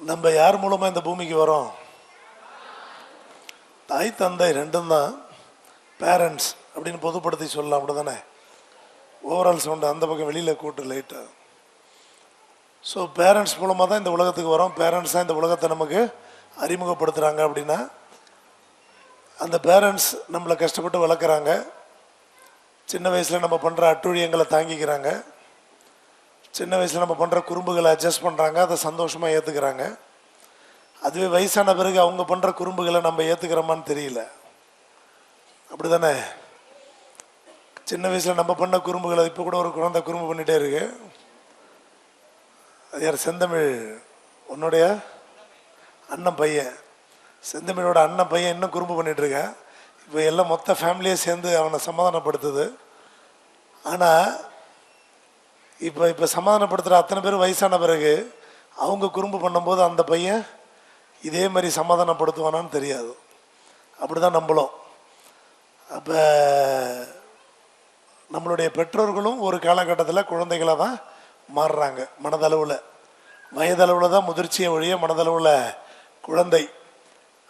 நம்ம யார் மூலமாக இந்த பூமிக்கு வரோம்? தாய் தந்தை ரெண்டும் தான். பேரண்ட்ஸ் அப்படின்னு பொதுப்படுத்தி சொல்லலாம், அப்படி தானே? ஓவரால் சவுண்டு அந்த பக்கம் வெளியில் கூட்டு லைட்டாக. ஸோ பேரண்ட்ஸ் மூலமாக தான் இந்த உலகத்துக்கு வரோம். பேரண்ட்ஸ் தான் இந்த உலகத்தை நமக்கு அறிமுகப்படுத்துகிறாங்க. அப்படின்னா அந்த பேரண்ட்ஸ் நம்மளை கஷ்டப்பட்டு வளர்க்குறாங்க. சின்ன வயசில் நம்ம பண்ணுற அட்டுழியங்களை தாங்கிக்கிறாங்க. சின்ன வயசில் நம்ம பண்ணுற குறும்புகளை அட்ஜஸ்ட் பண்ணுறாங்க, அதை சந்தோஷமாக ஏற்றுக்கிறாங்க. அதுவே வயசான பிறகு அவங்க பண்ணுற குறும்புகளை நம்ம ஏற்றுக்கிறோமான்னு தெரியல, அப்படி தானே? சின்ன வயசில் நம்ம பண்ண குறும்புகளை இப்போ கூட ஒரு குழந்தை குறும்பு பண்ணிகிட்டே இருக்கு. அது யார்? செந்தமிழ், உன்னுடைய அண்ணன் பையன். செந்தமிழோட அண்ணன் பையன் இன்னும் குறும்பு பண்ணிகிட்டு இருக்கேன். இப்போ எல்லாம் மொத்த ஃபேமிலியே சேர்ந்து அவனை சமாதானப்படுத்துது. ஆனால் இப்போ சமாதானப்படுத்துகிற அத்தனை பேர் வயசான பிறகு அவங்க குறும்பு பண்ணும்போது அந்த பையன் இதே மாதிரி சமாதானப்படுத்துவானான்னு தெரியாது. அப்படி தான் நம்மளும். அப்போ நம்மளுடைய பெற்றோர்களும் ஒரு காலகட்டத்தில் குழந்தைகளாக தான் மாறுறாங்க. மனதளவில், வயதளவில் தான் முதிர்ச்சியை ஒழிய மனதளவில் குழந்தை.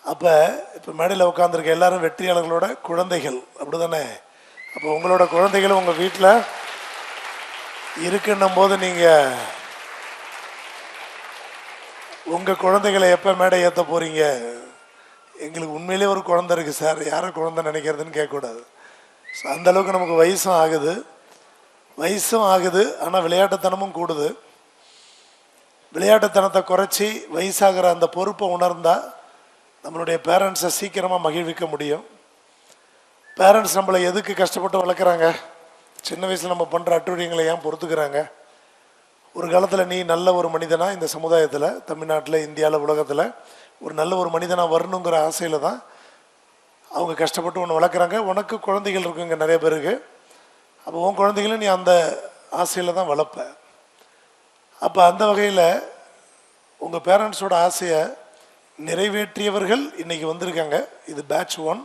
அப்போ இப்போ மேடையில் உட்காந்துருக்க எல்லாரும் வெற்றியாளர்களோட குழந்தைகள், அப்படி தானே? அப்போ உங்களோட குழந்தைகளும் உங்கள் வீட்டில் இருக்குன்னும் போது நீங்கள் உங்கள் குழந்தைகளை எப்போ மேடை ஏற்ற போகிறீங்க? எங்களுக்கு உண்மையிலே ஒரு குழந்தை இருக்குது சார், யாரை குழந்தை நினைக்கிறதுன்னு கேட்கக்கூடாது. ஸோ அந்தளவுக்கு நமக்கு வயசும் ஆகுது. ஆனால் விளையாட்டுத்தனமும் கூடுது. விளையாட்டுத்தனத்தை குறைச்சி வயசாகிற அந்த பொறுப்பை உணர்ந்தால் நம்மளுடைய பேரண்ட்ஸை சீக்கிரமாக மகிழ்விக்க முடியும். பேரண்ட்ஸ் நம்மளை எதுக்கு கஷ்டப்பட்டு வளர்க்குறாங்க? சின்ன வயசில் நம்ம பண்ணுற அட்டுழியங்களை ஏன் பொறுத்துக்கிறாங்க? ஒரு காலத்தில் நீ நல்ல ஒரு மனிதனாக இந்த சமுதாயத்தில், தமிழ்நாட்டில், இந்தியாவில், உலகத்தில் ஒரு நல்ல ஒரு மனிதனாக வரணுங்கிற ஆசையில் தான் அவங்க கஷ்டப்பட்டு ஒன்று வளர்க்குறாங்க. உனக்கு குழந்தைகள் இருக்குங்க நிறைய பேருக்கு. அப்போ உன் குழந்தைகளும் நீ அந்த ஆசையில் தான் வளர்ப்ப. அப்போ அந்த வகையில் உங்கள் பேரண்ட்ஸோட ஆசையை நிறைவேற்றியவர்கள் இன்றைக்கி வந்திருக்காங்க. இது பேட்ச் 1.